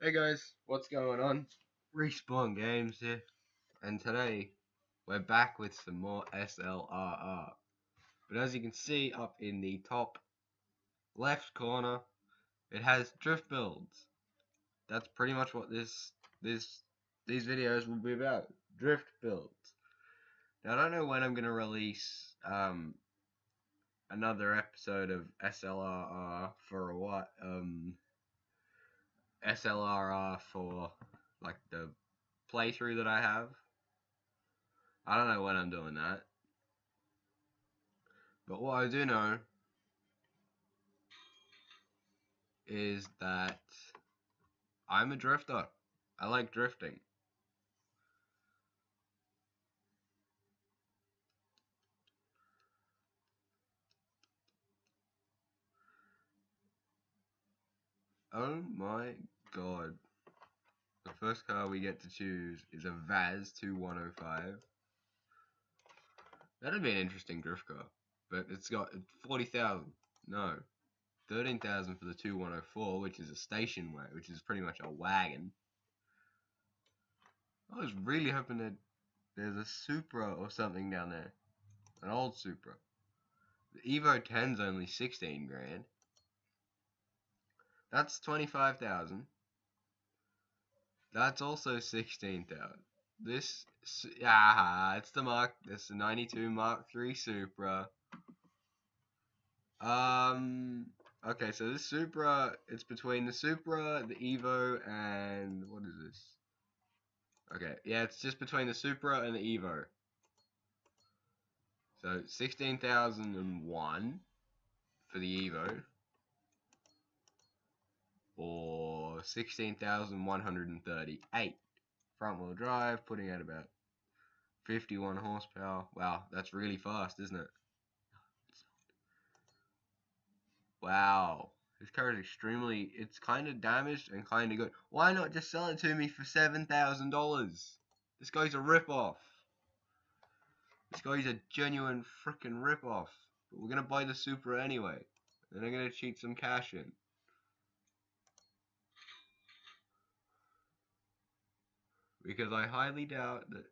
Hey guys, what's going on? Respawn Games here, and today we're back with some more SLRR. But as you can see up in the top left corner, it has drift builds. That's pretty much what these videos will be about. Drift builds. Now I don't know when I'm gonna release another episode of SLRR for what SLRR for like the playthrough that I have. I don't know when I'm doing that. But what I do know is that I'm a drifter. I like drifting. Oh my god. The first car we get to choose is a Vaz 2105. That'd be an interesting drift car. But it's got 40,000. No. 13,000 for the 2104, which is a station wagon, which is pretty much a wagon. I was really hoping that there's a Supra or something down there. An old Supra. The Evo 10's only 16 grand. That's 25,000. That's also 16,000. This, it's the 92 Mark III Supra. Okay, so this Supra, it's between the Supra, the Evo, and what is this? Okay, yeah, it's just between the Supra and the Evo. So 16,001 for the Evo, or 16,138. Front wheel drive, putting out about 51 horsepower. Wow, that's really fast, isn't it? Wow. This car is extremely, it's kind of damaged and kind of good. Why not just sell it to me for $7,000? This guy's a rip-off. This guy's a genuine freaking rip-off. But we're going to buy the Supra anyway. And I'm going to cheat some cash in. Because I highly doubt that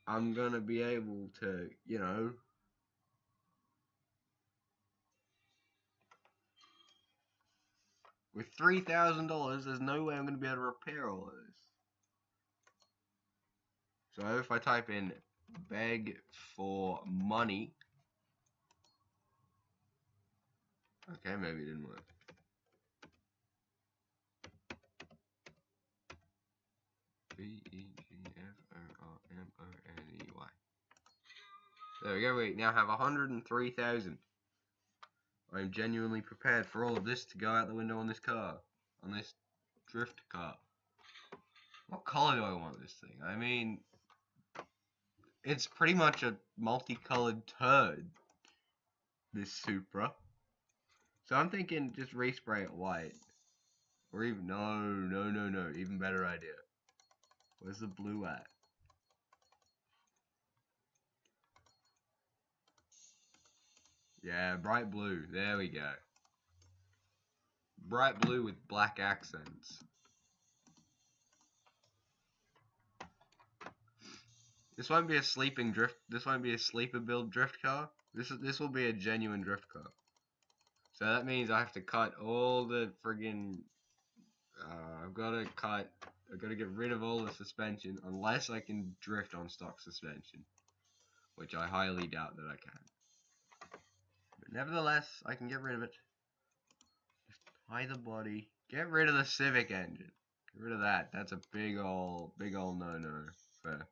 I'm going to be able to, with $3,000, there's no way I'm going to be able to repair all of this. So if I type in beg for money, okay, maybe it didn't work. BEGFORMONEY. There we go, we now have 103,000. I am genuinely prepared for all of this to go out the window on this car. On this drift car. What color do I want this thing? I mean, it's pretty much a multicolored turd, this Supra. So I'm thinking just respray it white. Or even, no, even better idea. Where's the blue at? Yeah, bright blue. There we go. Bright blue with black accents. This won't be a sleeping drift. This won't be a sleeper build drift car. This will be a genuine drift car. So that means I have to cut all the friggin'. I've got to get rid of all the suspension unless I can drift on stock suspension, which I highly doubt that I can. But nevertheless, I can get rid of it. Just tie the body. Get rid of the Civic engine. Get rid of that. That's a big ol' no-no for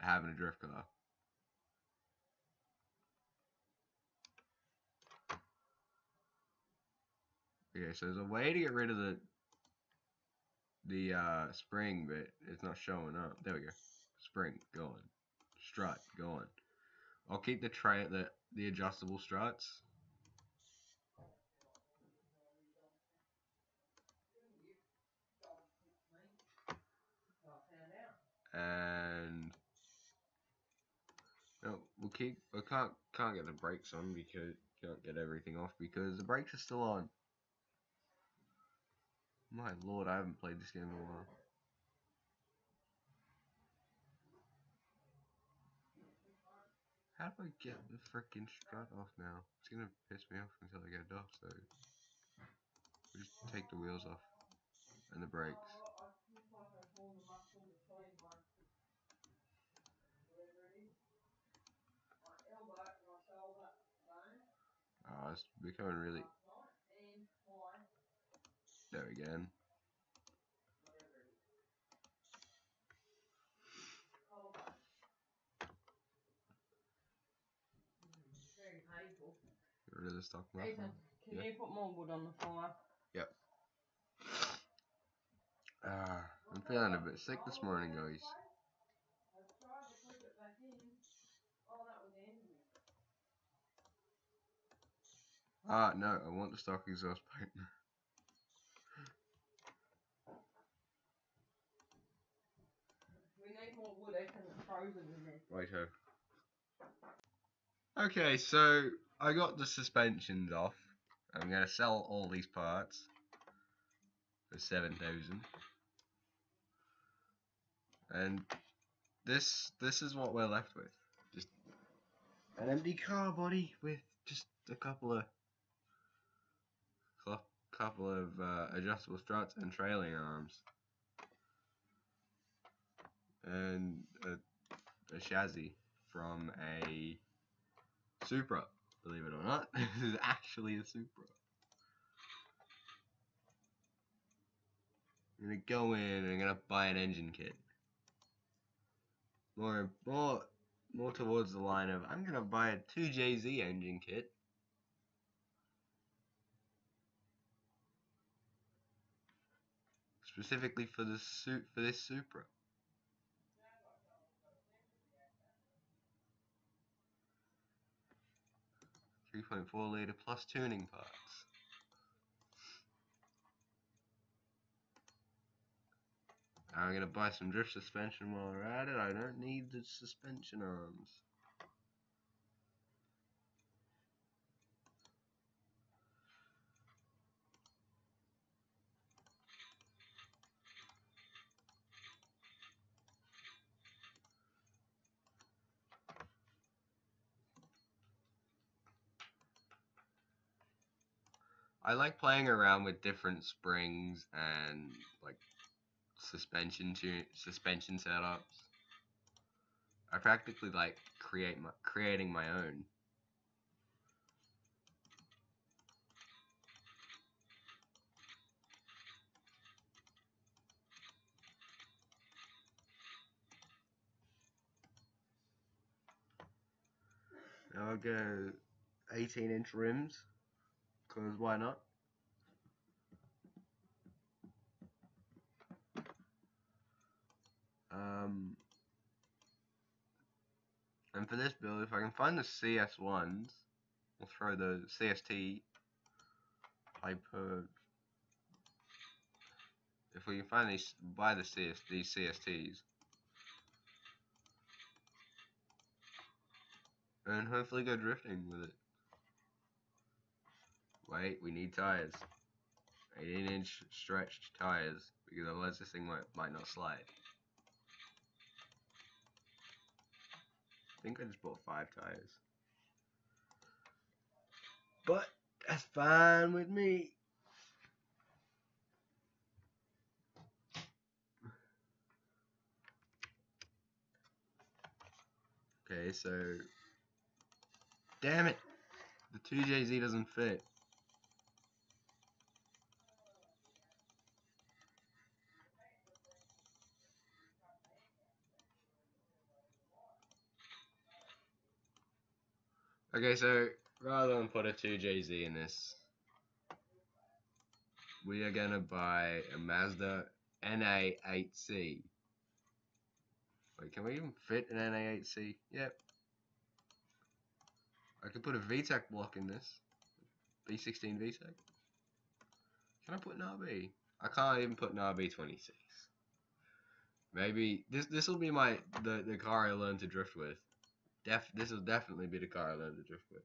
having a drift car. Okay, so there's a way to get rid of the spring, but it's not showing up. There we go. Spring, going. Strut, going. I'll keep the adjustable struts. And no, I can't get the brakes on because can't get everything off because the brakes are still on. My lord, I haven't played this game in a while. How do I get the freaking strut off now? It's gonna piss me off until I get it off, so we just take the wheels off and the brakes. Oh, it's becoming really... There we go. Get rid of the stock muffler. Can you put more wood on the fire? Yep. I'm feeling a bit sick this morning, guys. No, I want the stock exhaust pipe. We need more wood, it isn't frozen in there. Righto. Okay, so I got the suspensions off. I'm gonna sell all these parts for 7,000. And this is what we're left with. Just an empty car body with just a couple of adjustable struts and trailing arms. And a chassis from a Supra, believe it or not. This is actually a Supra. I'm gonna go in and I'm gonna buy an engine kit. More towards the line of I'm gonna buy a 2JZ engine kit. Specifically for this Supra. 3.4 litre plus tuning parts. I'm gonna buy some drift suspension while we're at it. I don't need the suspension arms. I like playing around with different springs and like suspension setups. I practically like creating my own. Now I'll go 18-inch rims, cause why not? And for this build, if I can find the CS1s, we'll throw the CST Hyper. If we can find these, buy these CSTs, and hopefully go drifting with it. Wait, we need tires. 18-inch stretched tires, because otherwise this thing might not slide. I think I just bought 5 tires. But that's fine with me. Okay, so damn it, the 2JZ doesn't fit. Okay, so rather than put a 2JZ in this, we are gonna buy a Mazda NA8C. Wait, can we even fit an NA8C? Yep. I could put a VTEC block in this. B16 VTEC. Can I put an RB? I can't even put an RB26. Maybe this will be the car I learned to drift with. This will definitely be the car I learned to drift with.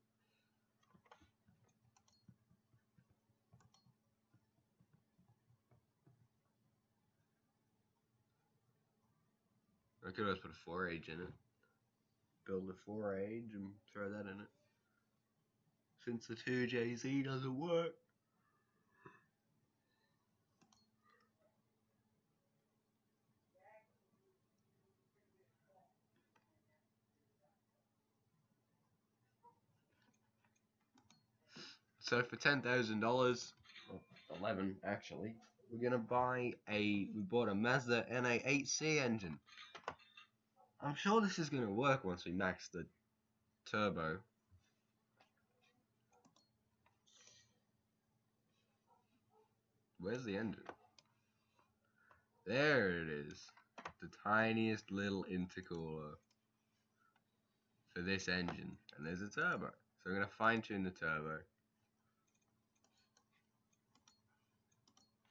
I could always put a 4-age in it. Build a 4-age and throw that in it. Since the 2JZ doesn't work. So for $10,000, 11 actually, we're gonna buy we bought a Mazda NA8C engine. I'm sure this is gonna work once we max the turbo. Where's the engine? There it is. The tiniest little intercooler for this engine. And there's a turbo. So I'm gonna fine tune the turbo.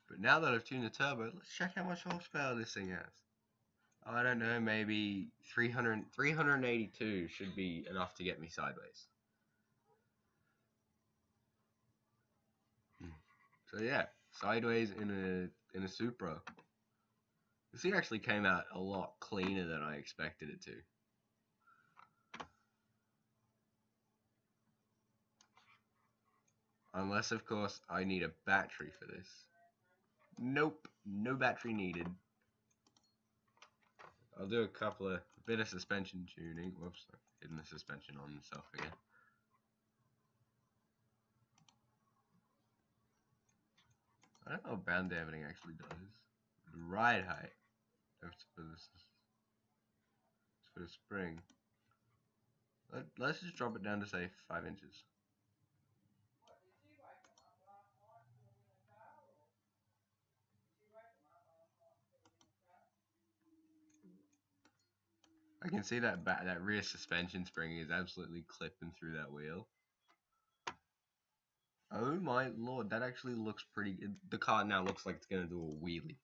But now that I've tuned the turbo, let's check how much horsepower this thing has. Oh, I don't know, maybe 382 should be enough to get me sideways. So yeah, sideways in a Supra. This thing actually came out a lot cleaner than I expected it to. Unless, of course, I need a battery for this. Nope, no battery needed. I'll do a bit of suspension tuning. Whoops, hitting the suspension on itself again. I don't know what band dampening actually does. The ride height. That's for the spring. Let's just drop it down to say 5 inches. I can see that that rear suspension spring is absolutely clipping through that wheel. Oh my lord, that actually looks pretty good. The car now looks like it's gonna do a wheelie.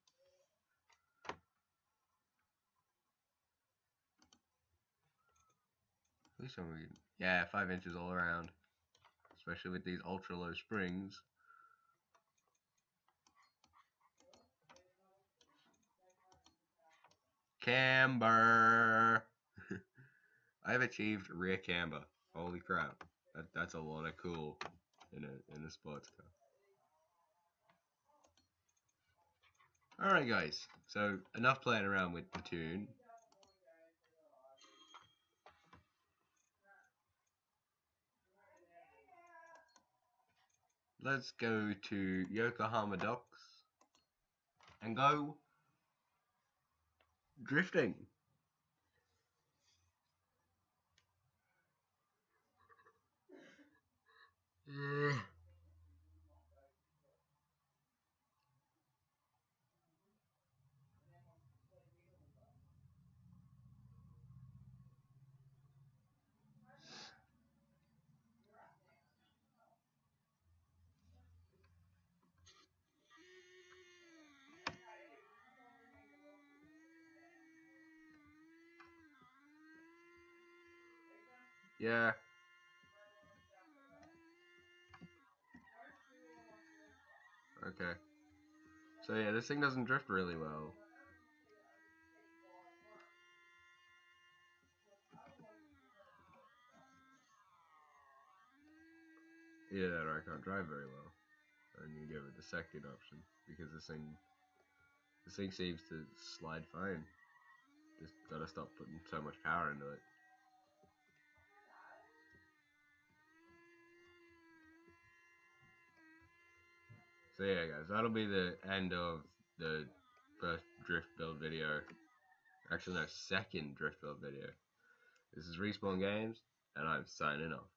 At least yeah, 5 inches all around. Especially with these ultra low springs. Camber! I've achieved rear camber. Holy crap. That's a lot of cool in a sports car. Alright guys, so enough playing around with the tune. Let's go to Yokohama Docks and go drifting. Yeah. Okay. So yeah, this thing doesn't drift really well. Either that or I can't drive very well. And you give it the second option because this thing seems to slide fine. Just gotta stop putting so much power into it. So yeah guys, that'll be the end of the first drift build video. Actually no, second drift build video. This is Respawn Games, and I'm signing off.